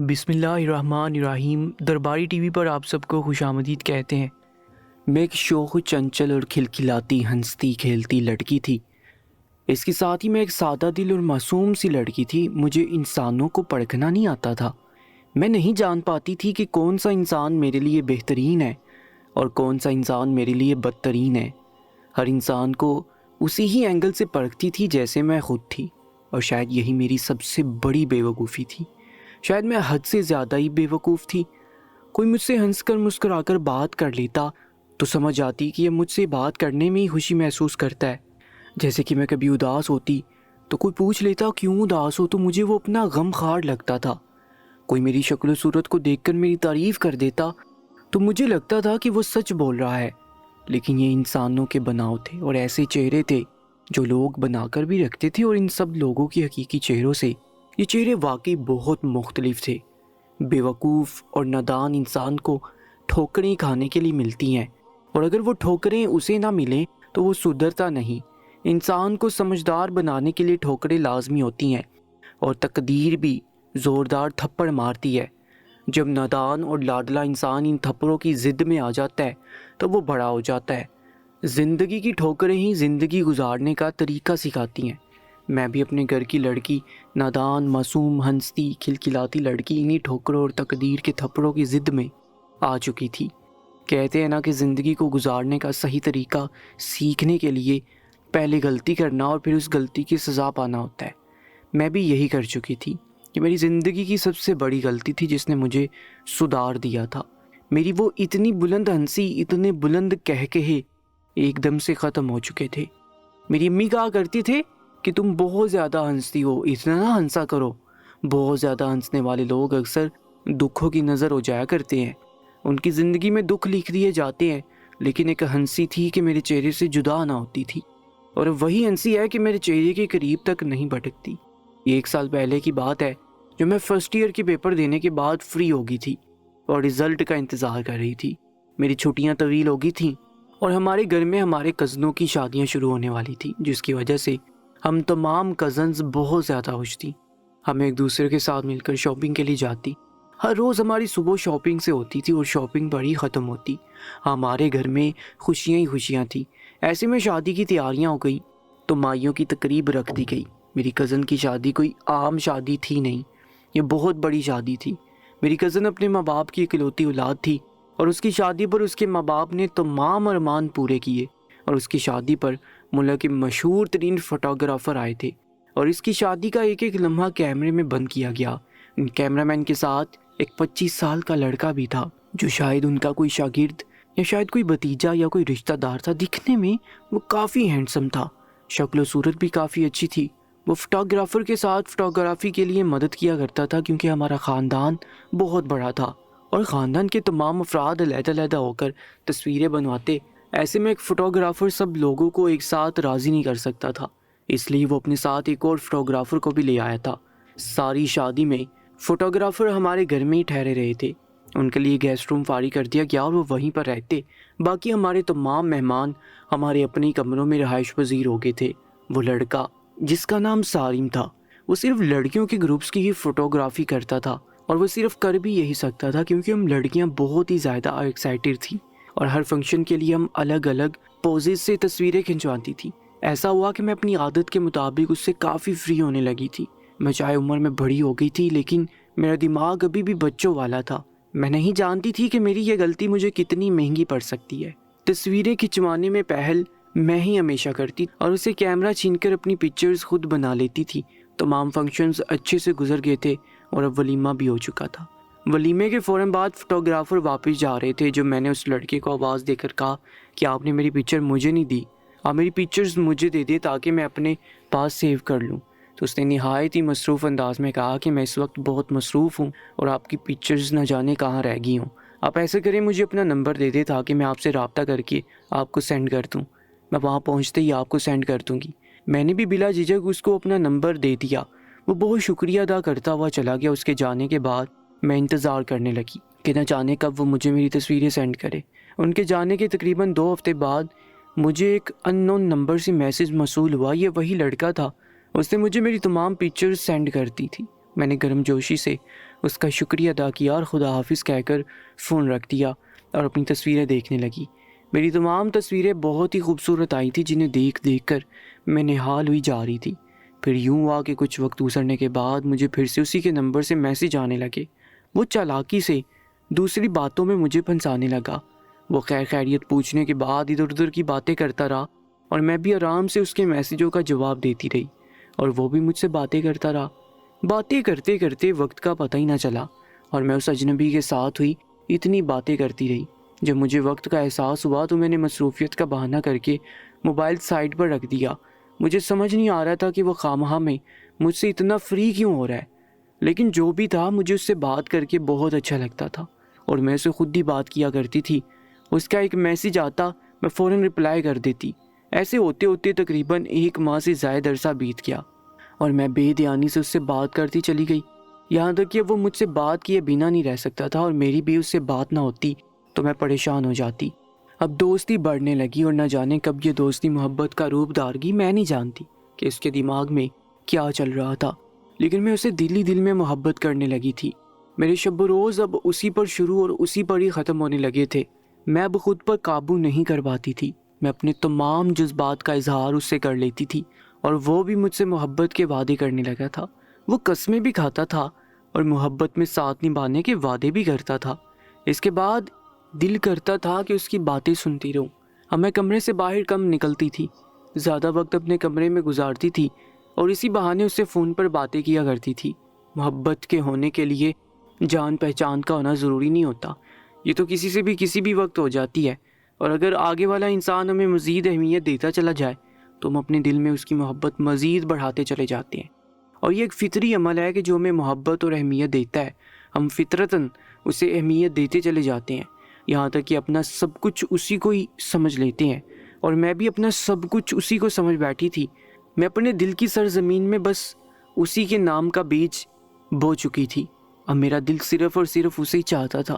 بسم اللہ الرحمن الرحیم۔ درباری ٹی وی پر آپ سب کو خوش آمدید کہتے ہیں۔ میں ایک شوخ و چنچل اور کھلکھلاتی ہنستی کھیلتی لڑکی تھی۔ اس کے ساتھ ہی میں ایک سادہ دل اور معصوم سی لڑکی تھی۔ مجھے انسانوں کو پرکھنا نہیں آتا تھا۔ میں نہیں جان پاتی تھی کہ کون سا انسان میرے لیے بہترین ہے اور کون سا انسان میرے لیے بدترین ہے۔ ہر انسان کو اسی ہی اینگل سے پرکھتی تھی جیسے میں خود تھی، اور شاید یہی میری سب سے بڑی بے وقوفی تھی۔ شاید میں حد سے زیادہ ہی بے وقوف تھی۔ کوئی مجھ سے ہنس کر مسکرا کر بات کر لیتا تو سمجھ آتی کہ یہ مجھ سے بات کرنے میں ہی خوشی محسوس کرتا ہے۔ جیسے کہ میں کبھی اداس ہوتی تو کوئی پوچھ لیتا کیوں اداس ہو، تو مجھے وہ اپنا غم خار لگتا تھا۔ کوئی میری شکل و صورت کو دیکھ کر میری تعریف کر دیتا تو مجھے لگتا تھا کہ وہ سچ بول رہا ہے۔ لیکن یہ انسانوں کے بناؤ تھے اور ایسے چہرے تھے جو لوگ بنا کر بھی رکھتے تھے، اور ان سب لوگوں کی حقیقی چہروں سے یہ چہرے واقعی بہت مختلف تھے۔ بے وقوف اور نادان انسان کو ٹھوکریں کھانے کے لیے ملتی ہیں، اور اگر وہ ٹھوکریں اسے نہ ملیں تو وہ سدھرتا نہیں۔ انسان کو سمجھدار بنانے کے لیے ٹھوکریں لازمی ہوتی ہیں، اور تقدیر بھی زوردار تھپڑ مارتی ہے۔ جب نادان اور لاڈلا انسان ان تھپڑوں کی ضد میں آ جاتا ہے تو وہ بڑا ہو جاتا ہے۔ زندگی کی ٹھوکریں ہی زندگی گزارنے کا طریقہ سکھاتی ہیں۔ میں بھی اپنے گھر کی لڑکی، نادان، معصوم، ہنستی کھلکھلاتی لڑکی، انہی ٹھوکروں اور تقدیر کے تھپڑوں کی ضد میں آ چکی تھی۔ کہتے ہیں نا کہ زندگی کو گزارنے کا صحیح طریقہ سیکھنے کے لیے پہلے غلطی کرنا اور پھر اس غلطی کی سزا پانا ہوتا ہے۔ میں بھی یہی کر چکی تھی۔ کہ میری زندگی کی سب سے بڑی غلطی تھی جس نے مجھے سدھار دیا تھا۔ میری وہ اتنی بلند ہنسی، اتنے بلند کہے ایک دم سے ختم ہو چکے تھے۔ میری امی کہا کرتی تھے کہ تم بہت زیادہ ہنستی ہو، اتنا نہ ہنسا کرو۔ بہت زیادہ ہنسنے والے لوگ اکثر دکھوں کی نظر ہو جایا کرتے ہیں، ان کی زندگی میں دکھ لکھ دیے جاتے ہیں، لیکن ایک ہنسی تھی کہ میرے چہرے سے جدا نہ ہوتی تھی، اور وہی ہنسی ہے کہ میرے چہرے کے قریب تک نہیں بھٹکتی۔ یہ 1 سال پہلے کی بات ہے، جو میں فرسٹ ایئر کے پیپر دینے کے بعد فری ہو گئی تھی اور رزلٹ کا انتظار کر رہی تھی۔ میری چھٹیاں طویل ہو گئی تھیں اور ہمارے گھر میں ہمارے کزنوں کی شادیاں شروع ہونے والی تھی، جس کی وجہ سے ہم تمام کزنز بہت زیادہ خوش تھی۔ ہم ایک دوسرے کے ساتھ مل کر شاپنگ کے لیے جاتی۔ ہر روز ہماری صبح شاپنگ سے ہوتی تھی اور شاپنگ بڑی ختم ہوتی۔ ہمارے گھر میں خوشیاں ہی خوشیاں تھیں۔ ایسے میں شادی کی تیاریاں ہو گئی تو مائیوں کی تقریب رکھ دی گئی۔ میری کزن کی شادی کوئی عام شادی تھی نہیں، یہ بہت بڑی شادی تھی۔ میری کزن اپنے ماں باپ کی اکلوتی اولاد تھی، اور اس کی شادی پر اس کے ماں باپ نے تمام ارمان پورے کیے، اور اس کی شادی پر ملک کے مشہور ترین فوٹوگرافر آئے تھے، اور اس کی شادی کا ایک ایک لمحہ کیمرے میں بند کیا گیا۔ کیمرہ مین کے ساتھ ایک 25 سال کا لڑکا بھی تھا، جو شاید ان کا کوئی شاگرد یا شاید کوئی بھتیجا یا کوئی رشتہ دار تھا۔ دکھنے میں وہ کافی ہینڈسم تھا، شکل و صورت بھی کافی اچھی تھی۔ وہ فوٹوگرافر کے ساتھ فوٹوگرافی کے لیے مدد کیا کرتا تھا، کیونکہ ہمارا خاندان بہت بڑا تھا اور خاندان کے تمام افراد علیحدہ علیحدہ ہو کر تصویریں بنواتے۔ ایسے میں ایک فوٹوگرافر سب لوگوں کو ایک ساتھ راضی نہیں کر سکتا تھا، اس لیے وہ اپنے ساتھ ایک اور فوٹوگرافر کو بھی لے آیا تھا۔ ساری شادی میں فوٹوگرافر ہمارے گھر میں ہی ٹھہرے رہے تھے۔ ان کے لیے گیسٹ روم فارغ کر دیا گیا اور وہ وہیں پر رہتے۔ باقی ہمارے تمام مہمان ہمارے اپنے کمروں میں رہائش پذیر ہو گئے تھے۔ وہ لڑکا جس کا نام سالم تھا، وہ صرف لڑکیوں کے گروپس کی ہی فوٹوگرافی کرتا تھا، اور وہ صرف کر بھی یہی سکتا تھا کیونکہ ہم لڑکیاں بہت ہی زیادہ ایکسائٹڈ تھیں، اور ہر فنکشن کے لیے ہم الگ الگ پوزز سے تصویریں کھنچواتی تھی۔ ایسا ہوا کہ میں اپنی عادت کے مطابق اس سے کافی فری ہونے لگی تھی۔ میں چاہے عمر میں بڑی ہو گئی تھی، لیکن میرا دماغ ابھی بھی بچوں والا تھا۔ میں نہیں جانتی تھی کہ میری یہ غلطی مجھے کتنی مہنگی پڑ سکتی ہے۔ تصویریں کھنچوانے میں پہل میں ہی ہمیشہ کرتی اور اسے کیمرہ چھین کر اپنی پکچرز خود بنا لیتی تھی۔ تمام فنکشنز اچھے سے گزر گئے تھے اور اب ولیمہ بھی ہو چکا تھا۔ ولیمے کے فوراً بعد فوٹوگرافر واپس جا رہے تھے، جو میں نے اس لڑکے کو آواز دے کر کہا کہ آپ نے میری پکچر مجھے نہیں دی، آپ میری پکچرز مجھے دے دیں تاکہ میں اپنے پاس سیو کر لوں۔ تو اس نے نہایت ہی مصروف انداز میں کہا کہ میں اس وقت بہت مصروف ہوں اور آپ کی پکچرز نہ جانے کہاں رہ گئی ہوں۔ آپ ایسے کریں، مجھے اپنا نمبر دے دیں تاکہ میں آپ سے رابطہ کر کے آپ کو سینڈ کر دوں، میں وہاں پہنچتے ہی آپ کو سینڈ کر دوں گی۔ میں نے بھی بلا جھجک اس کو اپنا نمبر دے دیا۔ وہ بہت شکریہ ادا کرتا ہوا چلا گیا۔ اس کے جانے کے بعد میں انتظار کرنے لگی کہ نہ جانے کب وہ مجھے میری تصویریں سینڈ کرے۔ ان کے جانے کے تقریباً 2 ہفتے بعد مجھے ایک ان نون نمبر سے میسج موصول ہوا۔ یہ وہی لڑکا تھا، اس نے مجھے میری تمام پکچرز سینڈ کر دی تھی۔ میں نے گرم جوشی سے اس کا شکریہ ادا کیا اور خدا حافظ کہہ کر فون رکھ دیا اور اپنی تصویریں دیکھنے لگی۔ میری تمام تصویریں بہت ہی خوبصورت آئی تھی، جنہیں دیکھ دیکھ کر میں نہال ہوئی جا رہی تھی۔ پھر یوں ہوا کہ کچھ وقت گزرنے کے بعد مجھے پھر سے اسی کے نمبر سے میسیج آنے لگے۔ وہ چالاکی سے دوسری باتوں میں مجھے پھنسانے لگا۔ وہ خیر خیریت پوچھنے کے بعد ادھر ادھر کی باتیں کرتا رہا اور میں بھی آرام سے اس کے میسیجوں کا جواب دیتی رہی اور وہ بھی مجھ سے باتیں کرتا رہا۔ باتیں کرتے کرتے وقت کا پتہ ہی نہ چلا اور میں اس اجنبی کے ساتھ ہوئی اتنی باتیں کرتی رہی۔ جب مجھے وقت کا احساس ہوا تو میں نے مصروفیت کا بہانہ کر کے موبائل سائڈ پر رکھ دیا۔ مجھے سمجھ نہیں آ رہا تھا کہ وہ خواہاں میں مجھ سے اتنا فری کیوں ہو رہا ہے، لیکن جو بھی تھا مجھے اس سے بات کر کے بہت اچھا لگتا تھا اور میں اسے خود ہی بات کیا کرتی تھی۔ اس کا ایک میسیج آتا میں فوراً رپلائی کر دیتی۔ ایسے ہوتے ہوتے تقریباً 1 ماہ سے زائد عرصہ بیت گیا اور میں بے دھیانی سے اس سے بات کرتی چلی گئی، یہاں تک کہ وہ مجھ سے بات کیے بنا نہیں رہ سکتا تھا اور میری بھی اس سے بات نہ ہوتی تو میں پریشان ہو جاتی۔ اب دوستی بڑھنے لگی اور نہ جانے کب یہ دوستی محبت کا روپ دھار گئی۔ میں نہیں جانتی کہ اس کے دماغ میں کیا چل رہا تھا، لیکن میں اسے دل ہی دل میں محبت کرنے لگی تھی۔ میرے شب و روز اب اسی پر شروع اور اسی پر ہی ختم ہونے لگے تھے۔ میں اب خود پر قابو نہیں کر پاتی تھی۔ میں اپنے تمام جذبات کا اظہار اس سے کر لیتی تھی اور وہ بھی مجھ سے محبت کے وعدے کرنے لگا تھا۔ وہ قسمیں بھی کھاتا تھا اور محبت میں ساتھ نبھانے کے وعدے بھی کرتا تھا۔ اس کے بعد دل کرتا تھا کہ اس کی باتیں سنتی رہوں۔ اب میں کمرے سے باہر کم نکلتی تھی، زیادہ وقت اپنے کمرے میں گزارتی تھی اور اسی بہانے اس سے فون پر باتیں کیا کرتی تھی۔ محبت کے ہونے کے لیے جان پہچان کا ہونا ضروری نہیں ہوتا، یہ تو کسی سے بھی کسی بھی وقت ہو جاتی ہے، اور اگر آگے والا انسان ہمیں مزید اہمیت دیتا چلا جائے تو ہم اپنے دل میں اس کی محبت مزید بڑھاتے چلے جاتے ہیں۔ اور یہ ایک فطری عمل ہے کہ جو ہمیں محبت اور اہمیت دیتا ہے ہم فطرتاً اسے اہمیت دیتے چلے جاتے ہیں، یہاں تک کہ اپنا سب کچھ اسی کو ہی سمجھ لیتے ہیں۔ اور میں بھی اپنا سب کچھ اسی کو سمجھ بیٹھی تھی۔ میں اپنے دل کی سرزمین میں بس اسی کے نام کا بیج بو چکی تھی۔ اب میرا دل صرف اور صرف اسے ہی چاہتا تھا،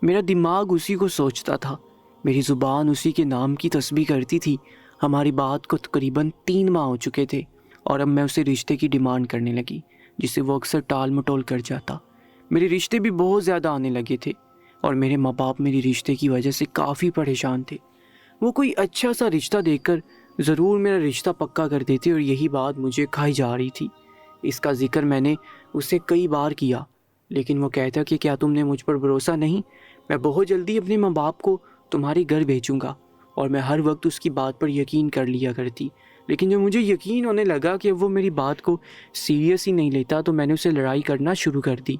میرا دماغ اسی کو سوچتا تھا، میری زبان اسی کے نام کی تسبیح کرتی تھی۔ ہماری بات کو تقریباً 3 ماہ ہو چکے تھے اور اب میں اسے رشتے کی ڈیمانڈ کرنے لگی، جسے وہ اکثر ٹال مٹول کر جاتا۔ میرے رشتے بھی بہت زیادہ آنے لگے تھے اور میرے ماں باپ میری رشتے کی وجہ سے کافی پریشان تھے۔ وہ کوئی اچھا سا رشتہ دیکھ کر ضرور میرا رشتہ پکا کر دیتے اور یہی بات مجھے کھائی جا رہی تھی۔ اس کا ذکر میں نے اسے کئی بار کیا، لیکن وہ کہتا کہ کیا تم نے مجھ پر بھروسہ نہیں؟ میں بہت جلدی اپنے ماں باپ کو تمہارے گھر بھیجوں گا، اور میں ہر وقت اس کی بات پر یقین کر لیا کرتی۔ لیکن جب مجھے یقین ہونے لگا کہ وہ میری بات کو سیریس ہی نہیں لیتا تو میں نے اسے لڑائی کرنا شروع کر دی،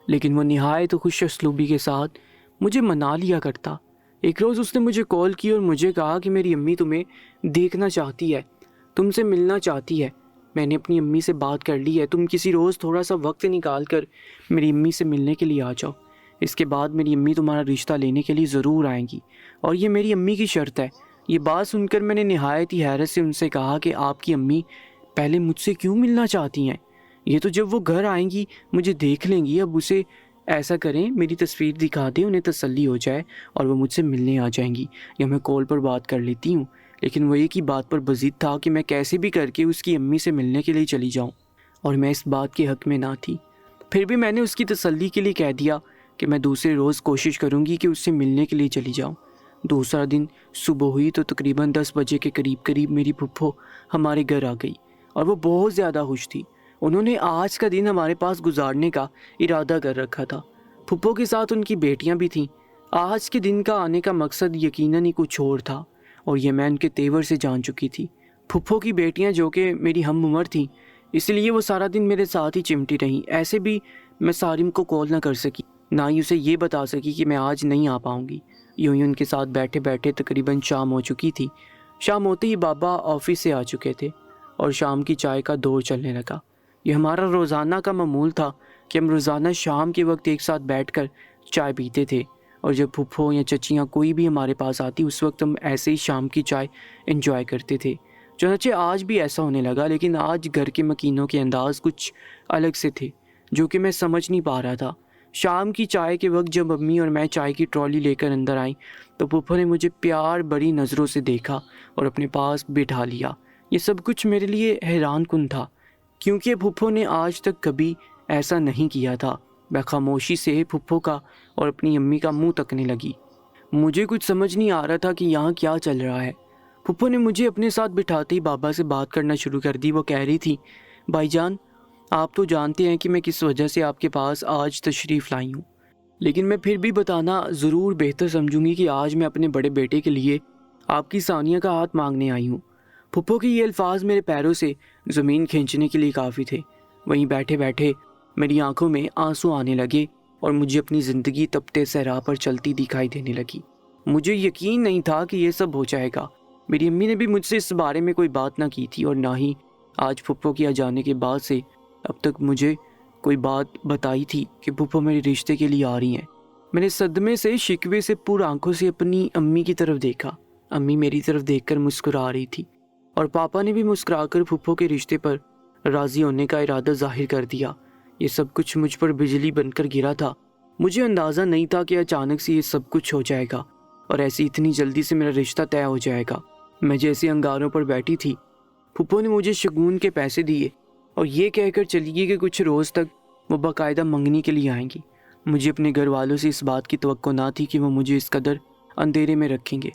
لیکن وہ نہایت خوش اسلوبی کے ساتھ مجھے منا لیا کرتا۔ ایک روز اس نے مجھے کال کی اور مجھے کہا کہ میری امی تمہیں دیکھنا چاہتی ہے، تم سے ملنا چاہتی ہے۔ میں نے اپنی امی سے بات کر لی ہے، تم کسی روز تھوڑا سا وقت نکال کر میری امی سے ملنے کے لیے آ جاؤ۔ اس کے بعد میری امی تمہارا رشتہ لینے کے لیے ضرور آئیں گی، اور یہ میری امی کی شرط ہے۔ یہ بات سن کر میں نے نہایت ہی حیرت سے ان سے کہا کہ آپ کی امی پہلے مجھ سے کیوں ملنا چاہتی ہیں؟ یہ تو جب وہ گھر آئیں گی مجھے دیکھ لیں گی۔ اب اسے ایسا کریں، میری تصویر دکھا دیں، انہیں تسلی ہو جائے اور وہ مجھ سے ملنے آ جائیں گی، یا میں کال پر بات کر لیتی ہوں۔ لیکن وہ ایک ہی بات پر بضد تھا کہ میں کیسے بھی کر کے اس کی امی سے ملنے کے لیے چلی جاؤں، اور میں اس بات کے حق میں نہ تھی۔ پھر بھی میں نے اس کی تسلی کے لیے کہہ دیا کہ میں دوسرے روز کوشش کروں گی کہ اس سے ملنے کے لیے چلی جاؤں۔ دوسرا دن صبح ہوئی تو تقریباً 10 بجے کے قریب میری پھپھو ہمارے گھر آ گئی اور وہ بہت زیادہ خوش تھی۔ انہوں نے آج کا دن ہمارے پاس گزارنے کا ارادہ کر رکھا تھا۔ پھپھو کے ساتھ ان کی بیٹیاں بھی تھیں۔ آج کے دن کا آنے کا مقصد یقیناً ہی کچھ اور تھا، اور یہ میں ان کے تیور سے جان چکی تھی۔ پھپھو کی بیٹیاں جو کہ میری ہم عمر تھیں، اس لیے وہ سارا دن میرے ساتھ ہی چمٹی رہیں۔ ایسے بھی میں سارم کو کال نہ کر سکی، نہ ہی اسے یہ بتا سکی کہ میں آج نہیں آ پاؤں گی۔ یوں ہی ان کے ساتھ بیٹھے بیٹھے تقریباً شام ہو چکی تھی۔ شام ہوتے ہی بابا آفس سے آ چکے تھے اور شام کی چائے کا دور چلنے لگا۔ یہ ہمارا روزانہ کا معمول تھا کہ ہم روزانہ شام کے وقت ایک ساتھ بیٹھ کر چائے پیتے تھے، اور جب پھپھو یا چچیاں کوئی بھی ہمارے پاس آتی اس وقت ہم ایسے ہی شام کی چائے انجوائے کرتے تھے۔ چنانچہ آج بھی ایسا ہونے لگا، لیکن آج گھر کے مکینوں کے انداز کچھ الگ سے تھے جو کہ میں سمجھ نہیں پا رہا تھا۔ شام کی چائے کے وقت جب امی اور میں چائے کی ٹرالی لے کر اندر آئیں تو پھپھو نے مجھے پیار بڑی نظروں سے دیکھا اور اپنے پاس بٹھا لیا۔ یہ سب کچھ میرے لیے حیران کن تھا، کیونکہ پھپھو نے آج تک کبھی ایسا نہیں کیا تھا۔ میں خاموشی سے پھپھو کا اور اپنی امی کا منہ تکنے لگی۔ مجھے کچھ سمجھ نہیں آ رہا تھا کہ یہاں کیا چل رہا ہے۔ پھپھو نے مجھے اپنے ساتھ بٹھاتے ہی بابا سے بات کرنا شروع کر دی۔ وہ کہہ رہی تھی، بھائی جان آپ تو جانتے ہیں کہ میں کس وجہ سے آپ کے پاس آج تشریف لائی ہوں، لیکن میں پھر بھی بتانا ضرور بہتر سمجھوں گی کہ آج میں اپنے بڑے بیٹے کے لیے آپ کی ثانیہ کا ہاتھ مانگنے آئی ہوں۔ پھپھو کے یہ الفاظ میرے پیروں سے زمین کھینچنے کے لیے کافی تھے۔ وہیں بیٹھے بیٹھے میری آنکھوں میں آنسو آنے لگے اور مجھے اپنی زندگی تپتے صحرا پر چلتی دکھائی دینے لگی۔ مجھے یقین نہیں تھا کہ یہ سب ہو جائے گا۔ میری امی نے بھی مجھ سے اس بارے میں کوئی بات نہ کی تھی، اور نہ ہی آج پھپھو کے آ جانے کے بعد سے اب تک مجھے کوئی بات بتائی تھی کہ پھپھو میرے رشتے کے لیے آ رہی ہیں۔ میں نے صدمے سے شکوے سے پر آنکھوں سے اپنی امی کی طرف دیکھا۔ امی میری طرف دیکھ کر مسکرا رہی تھی، اور پاپا نے بھی مسکرا کر پھپھو کے رشتے پر راضی ہونے کا ارادہ ظاہر کر دیا۔ یہ سب کچھ مجھ پر بجلی بن کر گرا تھا۔ مجھے اندازہ نہیں تھا کہ اچانک سے یہ سب کچھ ہو جائے گا اور ایسی اتنی جلدی سے میرا رشتہ طے ہو جائے گا۔ میں جیسے انگاروں پر بیٹھی تھی، پھپھو نے مجھے شگون کے پیسے دیے اور یہ کہہ کر چلی گئی کہ کچھ روز تک وہ باقاعدہ منگنی کے لیے آئیں گی۔ مجھے اپنے گھر والوں سے اس بات کی توقع نہ تھی کہ وہ مجھے اس قدر اندھیرے میں رکھیں گے۔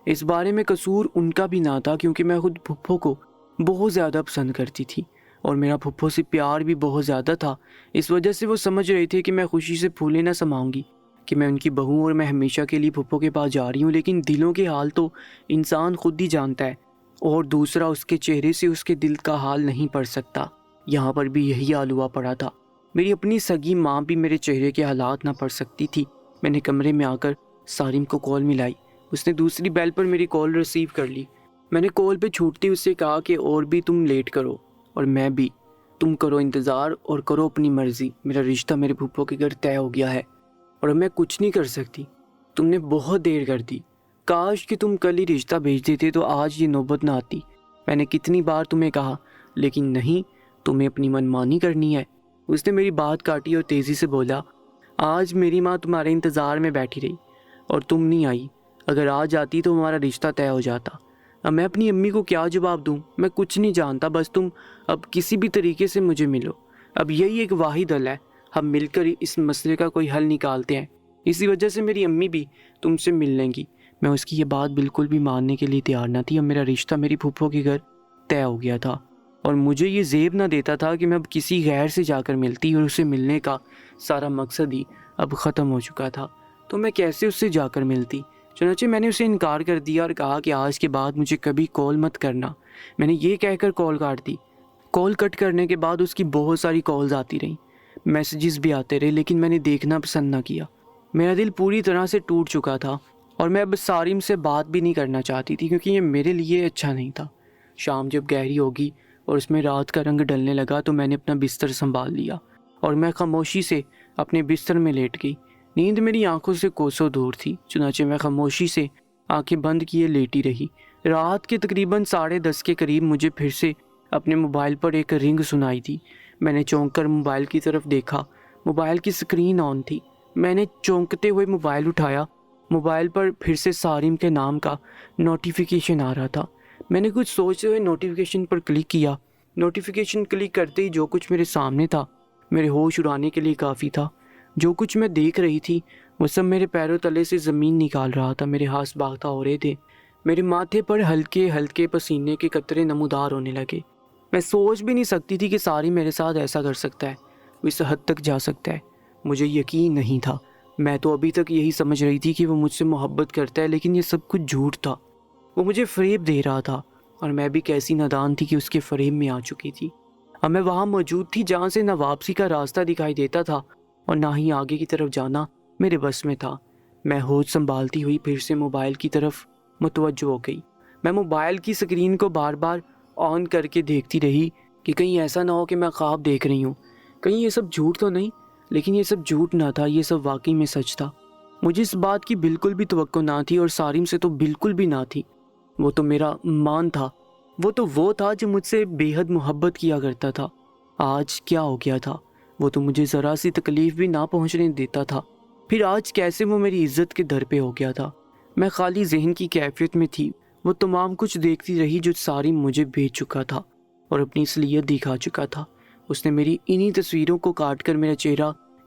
اس بارے میں قصور ان کا بھی نہ تھا، کیونکہ میں خود پھپھو کو بہت زیادہ پسند کرتی تھی اور میرا پھپھو سے پیار بھی بہت زیادہ تھا۔ اس وجہ سے وہ سمجھ رہے تھے کہ میں خوشی سے پھولے نہ سماؤں گی کہ میں ان کی بہو اور میں ہمیشہ کے لیے پھپھو کے پاس جا رہی ہوں، لیکن دلوں کے حال تو انسان خود ہی جانتا ہے، اور دوسرا اس کے چہرے سے اس کے دل کا حال نہیں پڑھ سکتا۔ یہاں پر بھی یہی حال ہوا پڑا تھا۔ میری اپنی سگی ماں بھی میرے چہرے کے حالات نہ پڑھ سکتی تھی۔ میں نے کمرے میں آ کر سارم کو کال ملائی۔ اس نے دوسری بیل پر میری کال ریسیو کر لی۔ میں نے کال پہ چھوٹتی اس سے کہا کہ اور بھی تم لیٹ کرو اور میں بھی، تم کرو انتظار اور کرو اپنی مرضی۔ میرا رشتہ میرے پھپھو کے گھر طے ہو گیا ہے اور اب میں کچھ نہیں کر سکتی۔ تم نے بہت دیر کر دی۔ کاش کہ تم کل ہی رشتہ بھیج دیتے تو آج یہ نوبت نہ آتی۔ میں نے کتنی بار تمہیں کہا، لیکن نہیں، تمہیں اپنی منمانی کرنی ہے۔ اس نے میری بات کاٹی اور تیزی سے بولا، آج میری ماں تمہارے انتظار میں بیٹھی رہی اور تم نہیں آئی۔ اگر آج آتی تو ہمارا رشتہ طے ہو جاتا۔ اب میں اپنی امی کو کیا جواب دوں؟ میں کچھ نہیں جانتا، بس تم اب کسی بھی طریقے سے مجھے ملو۔ اب یہی ایک واحد حل ہے، ہم مل کر اس مسئلے کا کوئی حل نکالتے ہیں۔ اسی وجہ سے میری امی بھی تم سے مل لیں گی۔ میں اس کی یہ بات بالکل بھی ماننے کے لیے تیار نہ تھی۔ اب میرا رشتہ میری پھپھو کے گھر طے ہو گیا تھا اور مجھے یہ زیب نہ دیتا تھا کہ میں اب کسی غیر سے جا کر ملتی، اور اسے ملنے کا سارا مقصد ہی اب ختم ہو چکا تھا۔ تو میں کیسے اس سے جا کر ملتی؟ چنانچہ میں نے اسے انکار کر دیا اور کہا کہ آج کے بعد مجھے کبھی کال مت کرنا۔ میں نے یہ کہہ کر کال کاٹ دی۔ کال کٹ کرنے کے بعد اس کی بہت ساری کالز آتی رہیں، میسیجز بھی آتے رہے، لیکن میں نے دیکھنا پسند نہ کیا۔ میرا دل پوری طرح سے ٹوٹ چکا تھا اور میں اب سارم سے بات بھی نہیں کرنا چاہتی تھی، کیونکہ یہ میرے لیے اچھا نہیں تھا۔ شام جب گہری ہوگی اور اس میں رات کا رنگ ڈلنے لگا تو میں نے اپنا بستر سنبھال لیا اور میں خاموشی سے اپنے بستر میں لیٹ گئی۔ نیند میری آنکھوں سے کوسوں دور تھی، چنانچہ میں خاموشی سے آنکھیں بند کیے لیٹی رہی۔ رات کے تقریباً 10:30 کے قریب مجھے پھر سے اپنے موبائل پر ایک رنگ سنائی دی۔ میں نے چونک کر موبائل کی طرف دیکھا۔ موبائل کی اسکرین آن تھی۔ میں نے چونکتے ہوئے موبائل اٹھایا۔ موبائل پر پھر سے سارم کے نام کا نوٹیفیکیشن آ رہا تھا۔ میں نے کچھ سوچتے ہوئے نوٹیفیکیشن پر کلک کیا۔ نوٹیفیکیشن کلک کرتے ہی جو کچھ میرے سامنے تھا میرے ہوش اڑانے کے لیے کافی تھا۔ جو کچھ میں دیکھ رہی تھی وہ سب میرے پیروں تلے سے زمین نکال رہا تھا۔ میرے ہاتھ باغتا ہو رہے تھے۔ میرے ماتھے پر ہلکے ہلکے پسینے کے قطرے نمودار ہونے لگے۔ میں سوچ بھی نہیں سکتی تھی کہ سارم میرے ساتھ ایسا کر سکتا ہے، وہ اس حد تک جا سکتا ہے۔ مجھے یقین نہیں تھا۔ میں تو ابھی تک یہی سمجھ رہی تھی کہ وہ مجھ سے محبت کرتا ہے، لیکن یہ سب کچھ جھوٹ تھا۔ وہ مجھے فریب دے رہا تھا اور میں بھی کیسی نادان تھی کہ اس کے فریب میں آ چکی تھی۔ اب میں وہاں موجود تھی جہاں سے نہ واپسی کا راستہ دکھائی دیتا تھا اور نہ ہی آگے کی طرف جانا میرے بس میں تھا۔ میں ہوش سنبھالتی ہوئی پھر سے موبائل کی طرف متوجہ ہو گئی۔ میں موبائل کی اسکرین کو بار بار آن کر کے دیکھتی رہی کہ کہیں ایسا نہ ہو کہ میں خواب دیکھ رہی ہوں، کہیں یہ سب جھوٹ تو نہیں۔ لیکن یہ سب جھوٹ نہ تھا، یہ سب واقعی میں سچ تھا۔ مجھے اس بات کی بالکل بھی توقع نہ تھی اور سارم سے تو بالکل بھی نہ تھی۔ وہ تو میرا مان تھا، وہ تھا جو مجھ سے بے حد محبت کیا کرتا تھا۔ آج کیا ہو گیا تھا؟ وہ تو مجھے ذرا سی تکلیف بھی نہ پہنچنے دیتا تھا، پھر آج کیسے وہ میری عزت کے در پہ ہو گیا تھا؟ میں خالی ذہن کی کیفیت میں تھی۔ وہ تمام کچھ دیکھتی رہی جو سارم مجھے بھیج چکا تھا اور اپنی اصلیت دکھا چکا تھا۔ اس نے میری انہی تصویروں کو کاٹ کر میرا چہرہ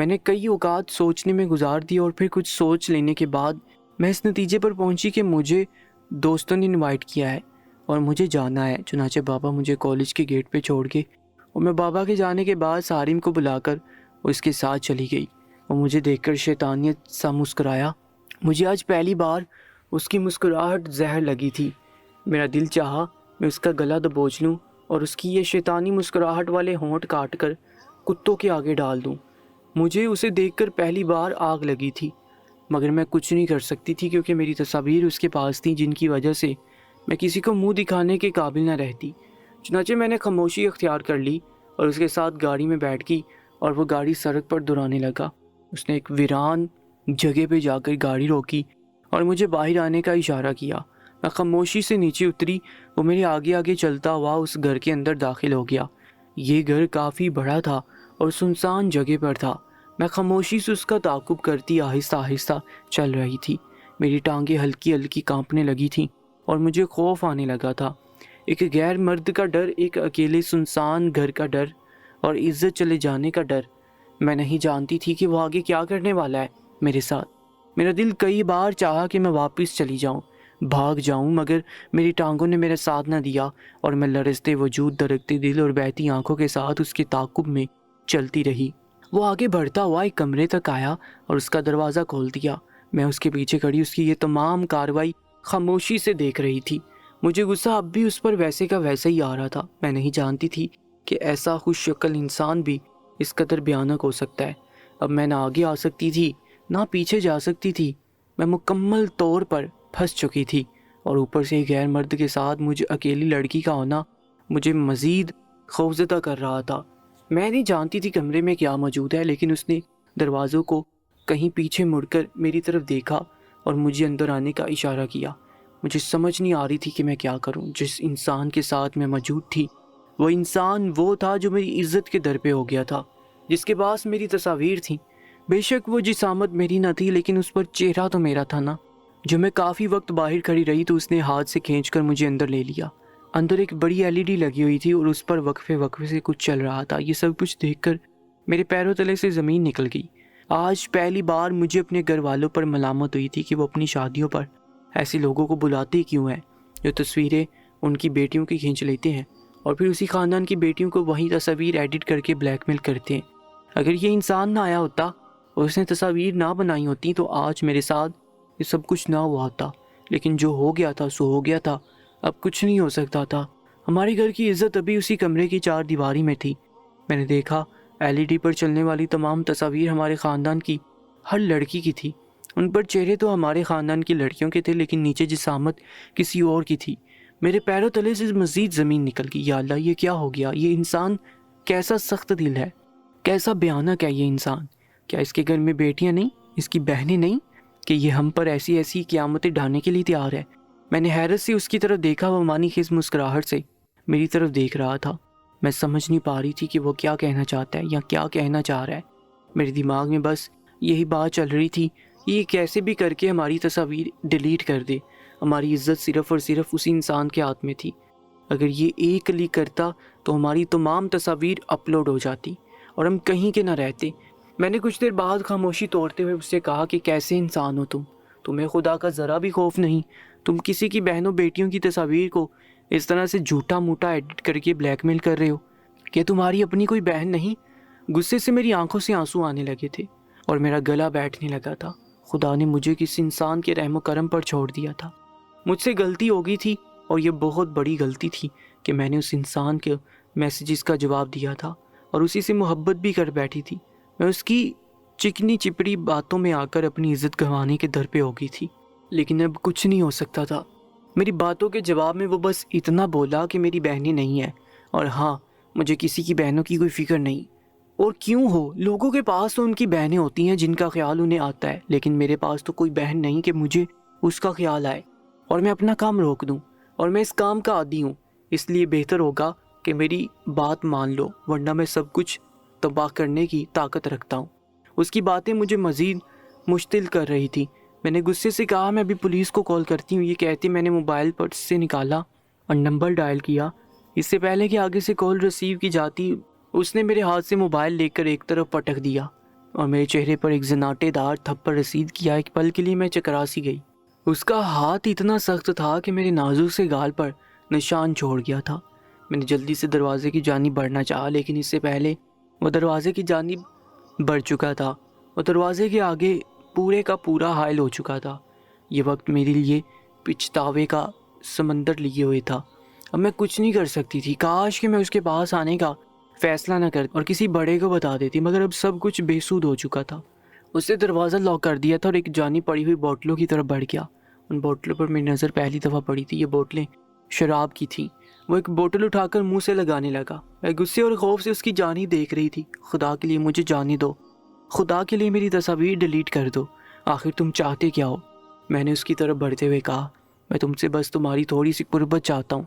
میں نے کئی اوقات سوچنے میں گزار دی اور پھر کچھ سوچ لینے کے بعد میں اس نتیجے پر پہنچی کہ مجھے دوستوں نے انوائٹ کیا ہے اور مجھے جانا ہے۔ چنانچہ بابا مجھے کالج کے گیٹ پہ چھوڑ کے اور میں بابا کے جانے کے بعد سارم کو بلا کر اس کے ساتھ چلی گئی اور مجھے دیکھ کر شیطانیت سا مسکرایا۔ مجھے آج پہلی بار اس کی مسکراہٹ زہر لگی تھی۔ میرا دل چاہا میں اس کا گلا دبوچ لوں اور اس کی یہ شیطانی مسکراہٹ والے ہونٹ کاٹ کر کتوں کے آگے ڈال دوں۔ مجھے اسے دیکھ کر پہلی بار آگ لگی تھی، مگر میں کچھ نہیں کر سکتی تھی کیونکہ میری تصاویر اس کے پاس تھیں جن کی وجہ سے میں کسی کو منہ دکھانے کے قابل نہ رہتی۔ چنانچہ میں نے خاموشی اختیار کر لی اور اس کے ساتھ گاڑی میں بیٹھ گئی اور وہ گاڑی سڑک پر دوڑانے لگا۔ اس نے ایک ویران جگہ پہ جا کر گاڑی روکی اور مجھے باہر آنے کا اشارہ کیا۔ میں خاموشی سے نیچے اتری، وہ میرے آگے آگے چلتا ہوا اس گھر کے اندر داخل ہو گیا۔ یہ گھر کافی بڑا تھا اور سنسان جگہ پر تھا۔ میں خاموشی سے اس کا تعاقب کرتی آہستہ آہستہ چل رہی تھی۔ میری ٹانگیں ہلکی ہلکی کانپنے لگی تھیں اور مجھے خوف آنے لگا تھا۔ ایک غیر مرد کا ڈر، ایک اکیلے سنسان گھر کا ڈر اور عزت چلے جانے کا ڈر۔ میں نہیں جانتی تھی کہ وہ آگے کیا کرنے والا ہے میرے ساتھ۔ میرا دل کئی بار چاہا کہ میں واپس چلی جاؤں، بھاگ جاؤں، مگر میری ٹانگوں نے میرا ساتھ نہ دیا اور میں لرزتے وجود، دھڑکتے دل اور بہتی آنکھوں کے ساتھ اس کے تعاقب میں چلتی رہی۔ وہ آگے بڑھتا ہوا ایک کمرے تک آیا اور اس کا دروازہ کھول دیا۔ میں اس کے پیچھے کھڑی اس کی یہ تمام کارروائی خاموشی سے دیکھ رہی تھی۔ مجھے غصہ اب بھی اس پر ویسے کا ویسا ہی آ رہا تھا۔ میں نہیں جانتی تھی کہ ایسا خوش شکل انسان بھی اس قدر بھیانک ہو سکتا ہے۔ اب میں نہ آگے آ سکتی تھی نہ پیچھے جا سکتی تھی۔ میں مکمل طور پر پھنس چکی تھی اور اوپر سے غیر مرد کے ساتھ مجھے اکیلی لڑکی کا ہونا مجھے مزید خوفزدہ کر رہا تھا۔ میں نہیں جانتی تھی کمرے میں کیا موجود ہے، لیکن اس نے دروازوں کو کہیں پیچھے مڑ کر میری طرف دیکھا اور مجھے اندر آنے کا اشارہ کیا۔ مجھے سمجھ نہیں آ رہی تھی کہ میں کیا کروں۔ جس انسان کے ساتھ میں موجود تھی وہ انسان وہ تھا جو میری عزت کے در پہ ہو گیا تھا، جس کے پاس میری تصاویر تھیں۔ بے شک وہ جسامت میری نہ تھی، لیکن اس پر چہرہ تو میرا تھا نا۔ جو میں کافی وقت باہر کھڑی رہی تو اس نے ہاتھ سے کھینچ کر مجھے اندر لے لیا۔ اندر ایک بڑی LED لگی ہوئی تھی اور اس پر وقفے وقفے سے کچھ چل رہا تھا۔ یہ سب کچھ دیکھ کر میرے پیروں تلے سے زمین نکل گئی۔ آج پہلی بار مجھے اپنے گھر والوں پر ملامت ہوئی تھی کہ وہ اپنی شادیوں پر ایسے لوگوں کو بلاتے کیوں ہیں جو تصویریں ان کی بیٹیوں کی کھینچ لیتے ہیں اور پھر اسی خاندان کی بیٹیوں کو وہی تصاویر ایڈٹ کر کے بلیک میل کرتے ہیں۔ اگر یہ انسان نہ آیا ہوتا اور اس نے تصاویر نہ بنائی ہوتی تو آج میرے ساتھ یہ سب کچھ نہ ہوا ہوتا، لیکن جو ہو گیا تھا سو ہو گیا تھا، اب کچھ نہیں ہو سکتا تھا۔ ہمارے گھر کی عزت ابھی اسی کمرے کی چار دیواری میں تھی۔ میں نے دیکھا LED پر چلنے والی تمام تصاویر ہمارے خاندان کی ہر لڑکی کی تھی۔ ان پر چہرے تو ہمارے خاندان کی لڑکیوں کے تھے، لیکن نیچے جسامت کسی اور کی تھی۔ میرے پیروں تلے سے مزید زمین نکل گئی۔ یا اللہ، یہ کیا ہو گیا؟ یہ انسان کیسا سخت دل ہے، کیسا بھیانک ہے یہ انسان۔ کیا اس کے گھر میں بیٹیاں نہیں، اس کی بہنیں نہیں کہ یہ ہم پر ایسی ایسی قیامتیں ڈھانے کے لیے تیار ہے؟ میں نے حیرت سے اس کی طرف دیکھا۔ وہ معنی خیز مسکراہٹ سے میری طرف دیکھ رہا تھا۔ میں سمجھ نہیں پا رہی تھی کہ وہ کیا کہنا چاہتا ہے یا کیا کہنا چاہ رہا ہے۔ میرے دماغ میں بس یہی بات چل رہی تھی، یہ کیسے بھی کر کے ہماری تصاویر ڈیلیٹ کر دے۔ ہماری عزت صرف اور صرف اس انسان کے ہاتھ میں تھی۔ اگر یہ ایک کلک کرتا تو ہماری تمام تصاویر اپلوڈ ہو جاتی اور ہم کہیں کے نہ رہتے۔ میں نے کچھ دیر بعد خاموشی توڑتے ہوئے اس سے کہا کہ کیسے انسان ہو تم؟ تمہیں خدا کا ذرا بھی خوف نہیں؟ تم کسی کی بہنوں بیٹیوں کی تصاویر کو اس طرح سے جھوٹا موٹا ایڈٹ کر کے بلیک میل کر رہے ہو کہ تمہاری اپنی کوئی بہن نہیں؟ غصے سے میری آنکھوں سے آنسو آنے لگے تھے اور میرا گلا بیٹھنے لگا تھا۔ خدا نے مجھے کس انسان کے رحم و کرم پر چھوڑ دیا تھا۔ مجھ سے غلطی ہو گئی تھی اور یہ بہت بڑی غلطی تھی کہ میں نے اس انسان کے میسیجز کا جواب دیا تھا اور اسی سے محبت بھی کر بیٹھی تھی۔ میں اس کی چکنی چپڑی باتوں میں آ کر اپنی عزت گنوانے کے در پہ ہو گئی تھی، لیکن اب کچھ نہیں ہو سکتا تھا۔ میری باتوں کے جواب میں وہ بس اتنا بولا کہ میری بہنیں نہیں ہیں، اور ہاں، مجھے کسی کی بہنوں کی کوئی فکر نہیں۔ اور کیوں ہو؟ لوگوں کے پاس تو ان کی بہنیں ہوتی ہیں جن کا خیال انہیں آتا ہے، لیکن میرے پاس تو کوئی بہن نہیں کہ مجھے اس کا خیال آئے اور میں اپنا کام روک دوں، اور میں اس کام کا عادی ہوں۔ اس لیے بہتر ہوگا کہ میری بات مان لو، ورنہ میں سب کچھ تباہ کرنے کی طاقت رکھتا ہوں۔ اس کی باتیں مجھے مزید مشتعل کر رہی تھی۔ میں نے غصے سے کہا میں ابھی پولیس کو کال کرتی ہوں۔ یہ کہتے میں نے موبائل پرس سے نکالا اور نمبر ڈائل کیا۔ اس سے پہلے کہ آگے سے کال ریسیو کی جاتی، اس نے میرے ہاتھ سے موبائل لے کر ایک طرف پٹک دیا۔ اور میرے چہرے پر ایک زناٹے دار تھپڑ رسید کیا۔ ایک پل کے لیے میں چکرا سی گئی۔ اس کا ہاتھ اتنا سخت تھا کہ میرے نازک سے گال پر نشان چھوڑ گیا تھا۔ میں نے جلدی سے دروازے کی جانب بڑھنا چاہا، لیکن اس سے پہلے وہ دروازے کی جانب بڑھ چکا تھا اور دروازے کے آگے پورے کا پورا حائل ہو چکا تھا۔ یہ وقت میرے لیے پچھتاوے کا سمندر لیے ہوئے تھا۔ اب میں کچھ نہیں کر سکتی تھی۔ کاش کہ میں اس کے پاس آنے کا فیصلہ نہ کرتی اور کسی بڑے کو بتا دیتی، مگر اب سب کچھ بے سود ہو چکا تھا۔ اس نے دروازہ لاک کر دیا تھا اور ایک جانب پڑی ہوئی بوتلوں کی طرف بڑھ گیا۔ ان بوتلوں پر میری نظر پہلی دفعہ پڑی تھی۔ یہ بوتلیں شراب کی تھیں۔ وہ ایک بوتل اٹھا کر منہ سے لگانے لگا۔ میں غصے اور خوف سے اس کی جانب دیکھ رہی تھی۔ خدا کے لیے مجھے جانے دو، خدا کے لیے میری تصاویر ڈیلیٹ کر دو، آخر تم چاہتے کیا ہو؟ میں نے اس کی طرف بڑھتے ہوئے کہا، میں تم سے بس تمہاری تھوڑی سی قربت چاہتا ہوں۔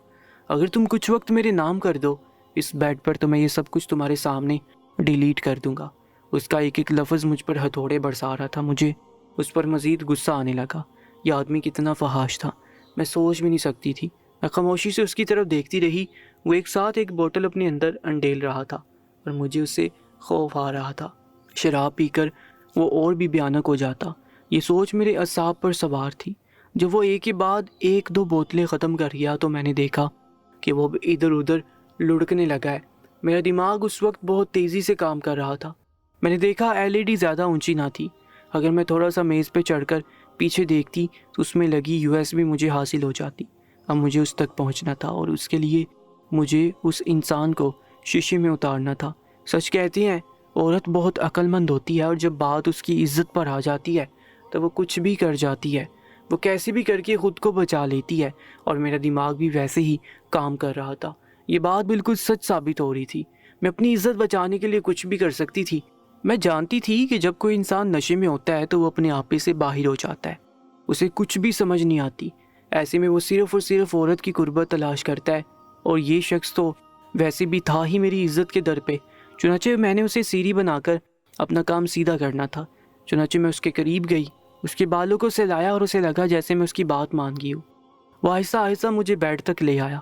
اگر تم کچھ وقت میرے نام کر دو اس بیڈ پر تو میں یہ سب کچھ تمہارے سامنے ڈیلیٹ کر دوں گا۔ اس کا ایک ایک لفظ مجھ پر ہتھوڑے برسا رہا تھا۔ مجھے اس پر مزید غصہ آنے لگا۔ یہ آدمی کتنا فحاش تھا، میں سوچ بھی نہیں سکتی تھی۔ میں خاموشی سے اس کی طرف دیکھتی رہی۔ وہ ایک ساتھ ایک بوتل اپنے اندر انڈیل رہا تھا اور مجھے اس سے خوف آ رہا تھا۔ شراب پی کر وہ اور بھی بھیانک ہو جاتا۔ یہ سوچ میرے اعصاب پر سوار تھی۔ جب وہ ایک کے بعد ایک دو بوتلیں ختم کر گیا تو میں نے دیکھا کہ وہ ادھر ادھر لڑکنے لگا ہے۔ میرا دماغ اس وقت بہت تیزی سے کام کر رہا تھا۔ میں نے دیکھا LED زیادہ اونچی نہ تھی۔ اگر میں تھوڑا سا میز پہ چڑھ کر پیچھے دیکھتی تو اس میں لگی USB مجھے حاصل ہو جاتی۔ اب مجھے اس تک پہنچنا تھا اور اس کے لیے مجھے اس انسان کو شیشے میں اتارنا تھا۔ سچ کہتے ہیں عورت بہت عقل مند ہوتی ہے اور جب بات اس کی عزت پر آ جاتی ہے تو وہ کچھ بھی کر جاتی ہے۔ وہ کیسے بھی کر کے خود کو بچا لیتی ہے اور میرا دماغ بھی ویسے ہی کام کر رہا تھا۔ یہ بات بالکل سچ ثابت ہو رہی تھی۔ میں اپنی عزت بچانے کے لیے کچھ بھی کر سکتی تھی۔ میں جانتی تھی کہ جب کوئی انسان نشے میں ہوتا ہے تو وہ اپنے آپے سے باہر ہو جاتا ہے، اسے کچھ بھی سمجھ نہیں آتی۔ ایسے میں وہ صرف اور صرف عورت کی قربت تلاش کرتا ہے، اور یہ شخص تو ویسے بھی تھا ہی میری عزت کے در پہ۔ چنانچہ میں نے اسے سیڑھی بنا کر اپنا کام سیدھا کرنا تھا۔ چنانچہ میں اس کے قریب گئی، اس کے بالوں کو سہلایا اور اسے لگا جیسے میں اس کی بات مان گئی ہوں۔ وہ آہستہ آہستہ مجھے بیڈ تک لے آیا۔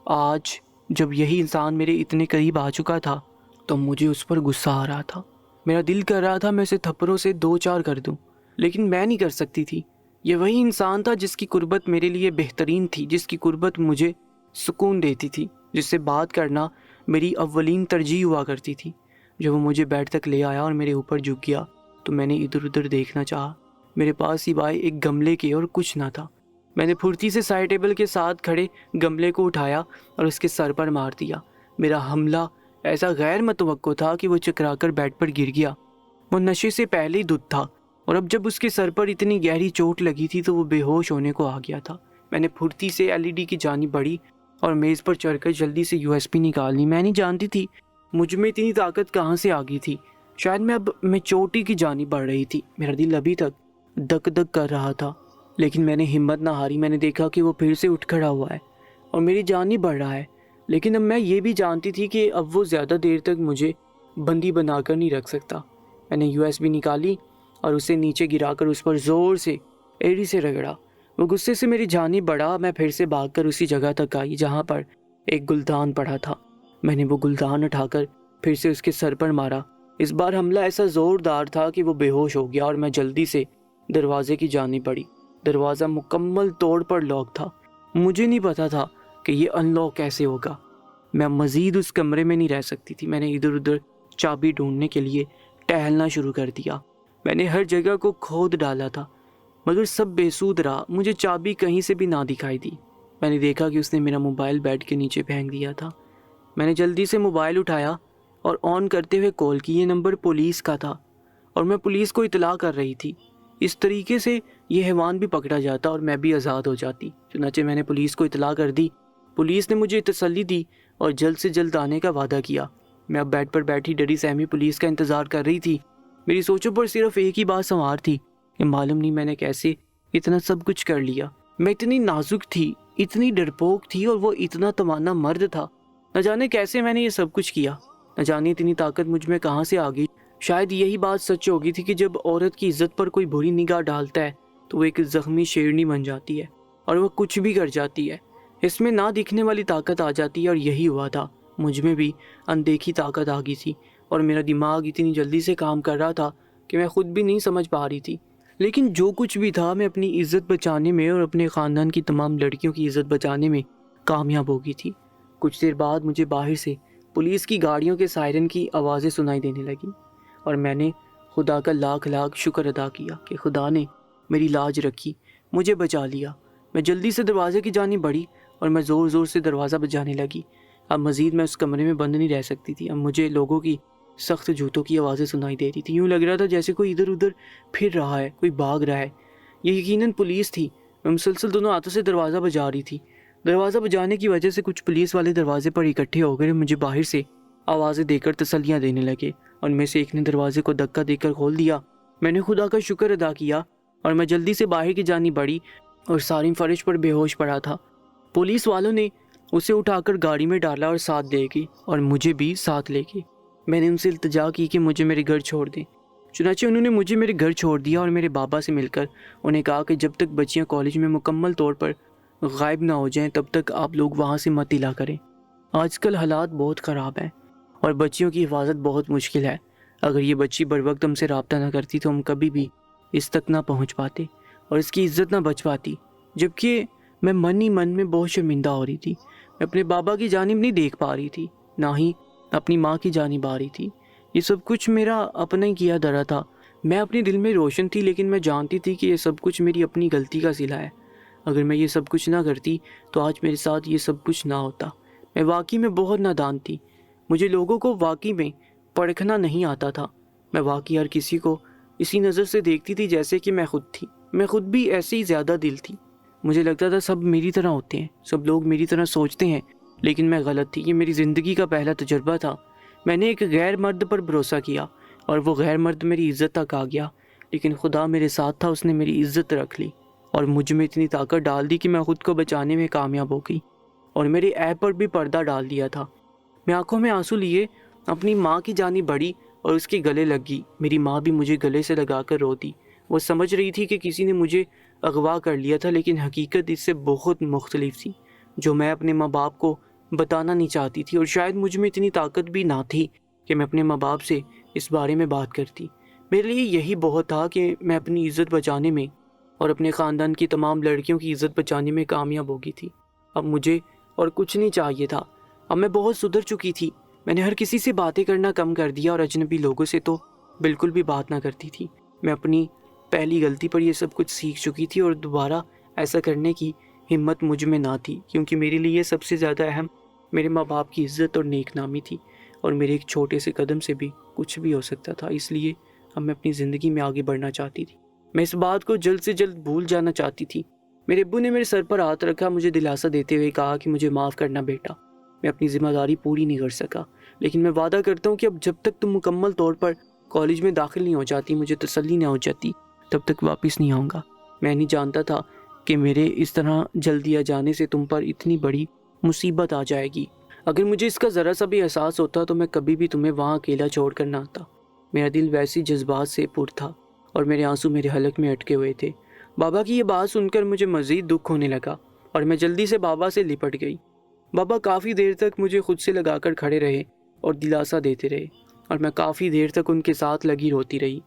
آج جب یہی انسان میرے اتنے قریب آ چکا تھا تو مجھے اس پر غصہ آ رہا تھا۔ میرا دل کر رہا تھا میں اسے تھپڑوں سے 2-4 کر دوں، لیکن میں نہیں کر سکتی تھی۔ یہ وہی انسان تھا جس کی قربت میرے لیے بہترین تھی، جس کی قربت مجھے سکون دیتی تھی، جس سے بات کرنا میری اولین ترجیح ہوا کرتی تھی۔ جب وہ مجھے بیڈ تک لے آیا اور میرے اوپر جھک گیا تو میں نے ادھر ادھر دیکھنا چاہا۔ میرے پاس سوائے ایک گملے کے اور کچھ نہ تھا۔ میں نے پھرتی سے سائڈ ٹیبل کے ساتھ کھڑے گملے کو اٹھایا اور اس کے سر پر مار دیا۔ میرا حملہ ایسا غیر متوقع تھا کہ وہ چکرا کر بیڈ پر گر گیا۔ وہ نشے سے پہلے ہی دھت تھا اور اب جب اس کے سر پر اتنی گہری چوٹ لگی تھی تو وہ بے ہوش ہونے کو آ گیا تھا۔ میں نے پھرتی سے LED کی جانب بڑھی اور میز پر چڑھ کر جلدی سے USB نکال لی۔ میں نہیں جانتی تھی مجھ میں اتنی طاقت کہاں سے آ گئی تھی۔ شاید میں چوٹی کی جانب بڑھ رہی تھی۔ میرا دل ابھی تک دک دک کر رہا تھا، لیکن میں نے ہمت نہ ہاری۔ میں نے دیکھا کہ وہ پھر سے اٹھ کھڑا ہوا ہے اور میری جانب بڑھ رہا ہے، لیکن اب میں یہ بھی جانتی تھی کہ اب وہ زیادہ دیر تک مجھے بندی بنا کر نہیں رکھ سکتا۔ میں نے USB نکالی اور اسے نیچے گرا کر اس پر زور سے ایڑی سے رگڑا۔ وہ غصے سے میری جانب بڑھا۔ میں پھر سے بھاگ کر اسی جگہ تک آئی جہاں پر ایک گلدان پڑا تھا۔ میں نے وہ گلدان اٹھا کر پھر سے اس کے سر پر مارا۔ اس بار حملہ ایسا زوردار تھا کہ وہ بے ہوش ہو گیا اور میں جلدی سے دروازے کی جانب بڑھی۔ دروازہ مکمل طور پر لاک تھا۔ مجھے نہیں پتا تھا کہ یہ ان لاک کیسے ہوگا۔ میں مزید اس کمرے میں نہیں رہ سکتی تھی۔ میں نے ادھر ادھر چابی ڈھونڈنے کے لیے ٹہلنا شروع کر دیا۔ میں نے ہر جگہ کو کھود ڈالا تھا، مگر سب بے سود رہا۔ مجھے چابی کہیں سے بھی نہ دکھائی دی۔ میں نے دیکھا کہ اس نے میرا موبائل بیڈ کے نیچے پھینک دیا تھا۔ میں نے جلدی سے موبائل اٹھایا اور آن کرتے ہوئے کال کی۔ یہ نمبر پولیس کا تھا اور میں پولیس کو اطلاع کر رہی تھی۔ اس طریقے سے یہ حیوان بھی پکڑا جاتا اور میں بھی آزاد ہو جاتی۔ چنانچہ میں نے پولیس کو اطلاع کر دی۔ پولیس نے مجھے تسلی دی اور جلد سے جلد آنے کا وعدہ کیا۔ میں اب بیڈ پر بیٹھی ڈری سہمی پولیس کا انتظار کر رہی تھی۔ میری سوچوں پر صرف ایک ہی بات سوار تھی کہ معلوم نہیں میں نے کیسے اتنا سب کچھ کر لیا۔ میں اتنی نازک تھی، اتنی ڈرپوک تھی، اور وہ اتنا توانا مرد تھا۔ نہ جانے کیسے میں نے یہ سب کچھ کیا، نہ جانے اتنی طاقت مجھ میں کہاں سے آ گئی۔ شاید یہی بات سچ ہوگی تھی کہ جب عورت کی عزت پر کوئی بری نگاہ ڈالتا ہے تو وہ ایک زخمی شیرنی بن جاتی ہے اور وہ کچھ بھی کر جاتی ہے۔ اس میں نہ دکھنے والی طاقت آ جاتی ہے، اور یہی ہوا تھا۔ مجھ میں بھی اندیکھی طاقت آ گئی تھی اور میرا دماغ اتنی جلدی سے کام کر رہا تھا کہ میں خود بھی نہیں سمجھ پا رہی تھی، لیکن جو کچھ بھی تھا میں اپنی عزت بچانے میں اور اپنے خاندان کی تمام لڑکیوں کی عزت بچانے میں کامیاب ہو گئی تھی۔ کچھ دیر بعد مجھے باہر سے پولیس کی گاڑیوں کے سائرن کی آوازیں سنائی دینے لگیں اور میں نے خدا کا لاکھ لاکھ شکر ادا کیا کہ خدا نے میری لاج رکھی، مجھے بچا لیا۔ میں جلدی سے دروازے کی جانب بڑھی اور میں زور زور سے دروازہ بجانے لگی۔ اب مزید میں اس کمرے میں بند نہیں رہ سکتی تھی۔ اب مجھے لوگوں کی سخت جوتوں کی آوازیں سنائی دے رہی تھی، یوں لگ رہا تھا جیسے کوئی ادھر ادھر پھر رہا ہے، کوئی بھاگ رہا ہے۔ یہ یقیناً پولیس تھی۔ میں مسلسل دونوں ہاتھوں سے دروازہ بجا رہی تھی۔ دروازہ بجانے کی وجہ سے کچھ پولیس والے دروازے پر اکٹھے ہو گئے، مجھے باہر سے آوازیں دے کر تسلیاں دینے لگے، اور میں سے ایک نے دروازے کو دھکا دے کر کھول دیا۔ میں نے خدا کا شکر ادا کیا اور میں جلدی سے باہر کی جانب بڑھی اور سارم فرش پر بے ہوش پڑا تھا۔ پولیس والوں نے اسے اٹھا کر گاڑی میں ڈالا اور ساتھ لے گئی اور مجھے بھی ساتھ لے گئے۔ میں نے ان سے التجا کی کہ مجھے میرے گھر چھوڑ دیں۔ چنانچہ انہوں نے مجھے میرے گھر چھوڑ دیا اور میرے بابا سے مل کر انہیں کہا کہ جب تک بچیاں کالج میں مکمل طور پر غائب نہ ہو جائیں تب تک آپ لوگ وہاں سے مت ہلا کریں۔ آج کل حالات بہت خراب ہیں اور بچیوں کی حفاظت بہت مشکل ہے۔ اگر یہ بچی بر وقت ہم سے رابطہ نہ کرتی تو ہم کبھی بھی اس تک نہ پہنچ پاتے اور اس کی عزت نہ بچ پاتی۔ جبکہ میں من ہی من میں بہت شرمندہ ہو رہی تھی۔ میں اپنے بابا کی جانب نہیں دیکھ پا رہی تھی، نہ ہی اپنی ماں کی جانب آ رہی تھی۔ یہ سب کچھ میرا اپنا ہی کیا دھرا تھا۔ میں اپنے دل میں روشن تھی، لیکن میں جانتی تھی کہ یہ سب کچھ میری اپنی غلطی کا صلہ ہے۔ اگر میں یہ سب کچھ نہ کرتی تو آج میرے ساتھ یہ سب کچھ نہ ہوتا۔ میں واقعی میں بہت نادان تھی۔ مجھے لوگوں کو واقعی میں پرکھنا نہیں آتا تھا۔ میں واقعی ہر کسی کو اسی نظر سے دیکھتی تھی جیسے کہ میں خود تھی۔ میں خود بھی ایسے ہی زیادہ دل تھی۔ مجھے لگتا تھا سب میری طرح ہوتے ہیں، سب لوگ میری طرح سوچتے ہیں، لیکن میں غلط تھی۔ یہ میری زندگی کا پہلا تجربہ تھا۔ میں نے ایک غیر مرد پر بھروسہ کیا اور وہ غیر مرد میری عزت تک آ گیا، لیکن خدا میرے ساتھ تھا، اس نے میری عزت رکھ لی اور مجھ میں اتنی طاقت ڈال دی کہ میں خود کو بچانے میں کامیاب ہو گئی اور میرے عیب پر بھی پردہ ڈال دیا تھا۔ میں آنکھوں میں آنسو لیے اپنی ماں کی جانب بڑھی اور اس کے گلے لگ گئی۔ میری ماں بھی مجھے گلے سے لگا کر رو دی۔ وہ سمجھ رہی تھی کہ کسی نے مجھے اغوا کر لیا تھا، لیکن حقیقت اس سے بہت مختلف تھی جو میں اپنے ماں باپ کو بتانا نہیں چاہتی تھی، اور شاید مجھ میں اتنی طاقت بھی نہ تھی کہ میں اپنے ماں باپ سے اس بارے میں بات کرتی۔ میرے لیے یہی بہت تھا کہ میں اپنی عزت بچانے میں اور اپنے خاندان کی تمام لڑکیوں کی عزت بچانے میں کامیاب ہو گئی تھی۔ اب مجھے اور کچھ نہیں چاہیے تھا۔ اب میں بہت سدھر چکی تھی۔ میں نے ہر کسی سے باتیں کرنا کم کر دیا اور اجنبی لوگوں سے تو بالکل بھی بات نہ کرتی تھی۔ میں اپنی پہلی غلطی پر یہ سب کچھ سیکھ چکی تھی اور دوبارہ ایسا کرنے کی ہمت مجھ میں نہ تھی، کیونکہ میرے لیے سب سے زیادہ اہم میرے ماں باپ کی عزت اور نیک نامی تھی، اور میرے ایک چھوٹے سے قدم سے بھی کچھ بھی ہو سکتا تھا۔ اس لیے اب میں اپنی زندگی میں آگے بڑھنا چاہتی تھی۔ میں اس بات کو جلد سے جلد بھول جانا چاہتی تھی۔ میرے ابو نے میرے سر پر ہاتھ رکھا، مجھے دلاسا دیتے ہوئے کہا کہ مجھے معاف کرنا بیٹا، میں اپنی ذمہ داری پوری نہیں کر سکا، لیکن میں وعدہ کرتا ہوں کہ اب جب تک تم مکمل طور پر کالج میں داخل نہیں ہو جاتی، مجھے تسلی نہ ہو جاتی، تب تک واپس نہیں آؤں گا۔ میں نہیں جانتا تھا کہ میرے اس طرح جلدی آ جانے سے تم پر اتنی بڑی مصیبت آ جائے گی۔ اگر مجھے اس کا ذرا سا بھی احساس ہوتا تو میں کبھی بھی تمہیں وہاں اکیلا چھوڑ کر نہ آتا۔ میرا دل ویسی جذبات سے پر تھا اور میرے آنسو میرے حلق میں اٹکے ہوئے تھے۔ بابا کی یہ بات سن کر مجھے مزید دکھ ہونے لگا اور میں جلدی سے بابا سے لپٹ گئی۔ بابا کافی دیر تک مجھے خود سے لگا کر کھڑے رہے اور دلاسا دیتے رہے، اور میں کافی دیر تک ان کے ساتھ لگی روتی رہی۔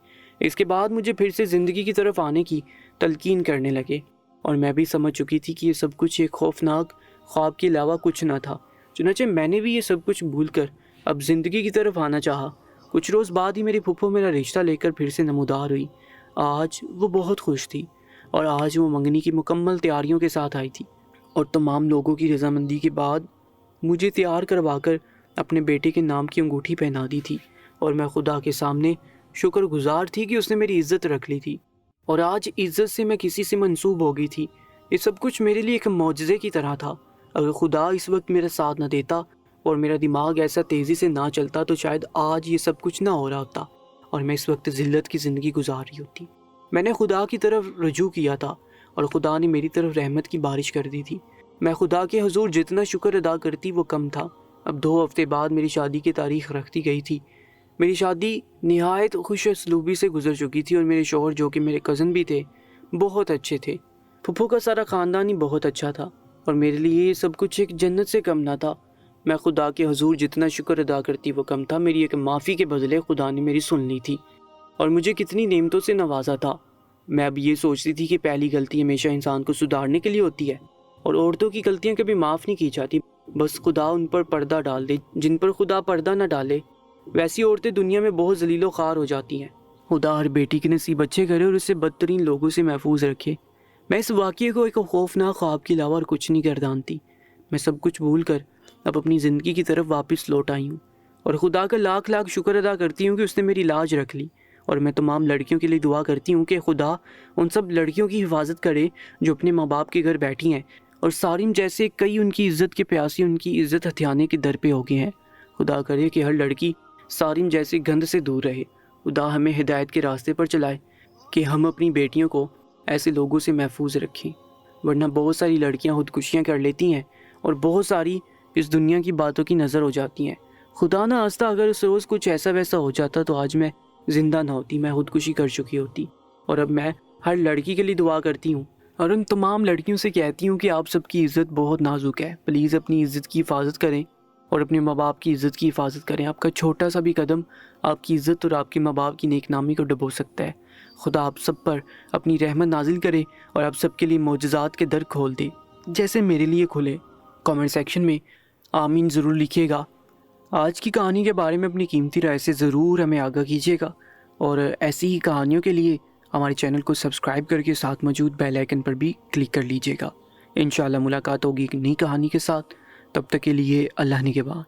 اس کے بعد مجھے پھر سے زندگی کی طرف آنے کی تلقین کرنے لگے، اور میں بھی سمجھ چکی تھی کہ یہ سب کچھ ایک خوفناک خواب کے علاوہ کچھ نہ تھا۔ چنانچہ میں نے بھی یہ سب کچھ بھول کر اب زندگی کی طرف آنا چاہا۔ کچھ روز بعد ہی میری پھپھو میرا رشتہ لے کر پھر سے نمودار ہوئی۔ آج وہ بہت خوش تھی اور آج وہ منگنی کی مکمل تیاریوں کے ساتھ آئی تھی، اور تمام لوگوں کی رضامندی کے بعد مجھے تیار کروا کر اپنے بیٹے کے نام کی انگوٹھی پہنا دی تھی، اور میں خدا کے سامنے شکر گزار تھی کہ اس نے میری عزت رکھ لی تھی، اور آج عزت سے میں کسی سے منسوب ہو گئی تھی۔ یہ سب کچھ میرے لیے ایک معجزے کی طرح تھا۔ اگر خدا اس وقت میرا ساتھ نہ دیتا اور میرا دماغ ایسا تیزی سے نہ چلتا تو شاید آج یہ سب کچھ نہ ہو رہا ہوتا اور میں اس وقت ذلت کی زندگی گزار رہی ہوتی۔ میں نے خدا کی طرف رجوع کیا تھا اور خدا نے میری طرف رحمت کی بارش کر دی تھی۔ میں خدا کے حضور جتنا شکر ادا کرتی وہ کم تھا۔ اب 2 ہفتے بعد میری شادی کی تاریخ رکھ دی گئی تھی۔ میری شادی نہایت خوش اسلوبی سے گزر چکی تھی، اور میرے شوہر جو کہ میرے کزن بھی تھے بہت اچھے تھے۔ پھپھو کا سارا خاندان ہی بہت اچھا تھا، اور میرے لیے یہ سب کچھ ایک جنت سے کم نہ تھا۔ میں خدا کے حضور جتنا شکر ادا کرتی وہ کم تھا۔ میری ایک معافی کے بدلے خدا نے میری سن لی تھی۔ اور مجھے کتنی نعمتوں سے نوازا تھا۔ میں اب یہ سوچتی تھی کہ پہلی غلطی ہمیشہ انسان کو سدھارنے کے لیے ہوتی ہے، اور عورتوں کی غلطیاں کبھی معاف نہیں کی جاتی، بس خدا ان پر پردہ ڈال دے۔ جن پر خدا پردہ نہ ڈالے ویسی عورتیں دنیا میں بہت ذلیل و خوار ہو جاتی ہیں۔ خدا ہر بیٹی کے نصیب اچھے کرے اور اسے بدترین لوگوں سے محفوظ رکھے۔ میں اس واقعے کو ایک خوفناک خواب کے علاوہ اور کچھ نہیں گردانتی۔ میں سب کچھ بھول کر اب اپنی زندگی کی طرف واپس لوٹ آئی ہوں، اور خدا کا لاکھ لاکھ شکر ادا کرتی ہوں کہ اس نے میری لاج رکھ لی۔ اور میں تمام لڑکیوں کے لیے دعا کرتی ہوں کہ خدا ان سب لڑکیوں کی حفاظت کرے جو اپنے ماں باپ کے گھر بیٹھی ہیں، اور سارم جیسے کئی ان کی عزت کے پیاسی ان کی عزت ہتھیانے کے در پہ ہو گئے ہیں۔ خدا کرے کہ ہر لڑکی سارم جیسے گند سے دور رہے۔ خدا ہمیں ہدایت کے راستے پر چلائے کہ ہم اپنی بیٹیوں کو ایسے لوگوں سے محفوظ رکھیں، ورنہ بہت ساری لڑکیاں خودکشیاں کر لیتی ہیں اور بہت ساری اس دنیا کی باتوں کی نظر ہو جاتی ہیں۔ خدا نہ خواستہ اگر اس روز کچھ ایسا ویسا ہو جاتا تو آج میں زندہ نہ ہوتی، میں خودکشی کر چکی ہوتی۔ اور اب میں ہر لڑکی کے لیے دعا کرتی ہوں اور ان تمام لڑکیوں سے کہتی ہوں کہ آپ سب کی عزت بہت نازک ہے، پلیز اپنی عزت کی حفاظت کریں اور اپنے ماں باپ کی عزت کی حفاظت کریں۔ آپ کا چھوٹا سا بھی قدم آپ کی عزت اور آپ کے ماں باپ کی نیک نامی کو ڈبو سکتا ہے۔ خدا آپ سب پر اپنی رحمت نازل کرے اور آپ سب کے لیے معجزات کے در کھول دے جیسے میرے لیے کھلے۔ کامنٹ سیکشن میں آمین ضرور لکھیے گا۔ آج کی کہانی کے بارے میں اپنی قیمتی رائے سے ضرور ہمیں آگاہ کیجیے گا، اور ایسی ہی کہانیوں کے لیے ہمارے چینل کو سبسکرائب کر کے ساتھ موجود بیل آئیکن پر بھی کلک کر لیجیے گا۔ انشاءاللہ ملاقات ہوگی ایک نئی کہانی کے ساتھ، تب تک کے لیے اللہ نگہبان۔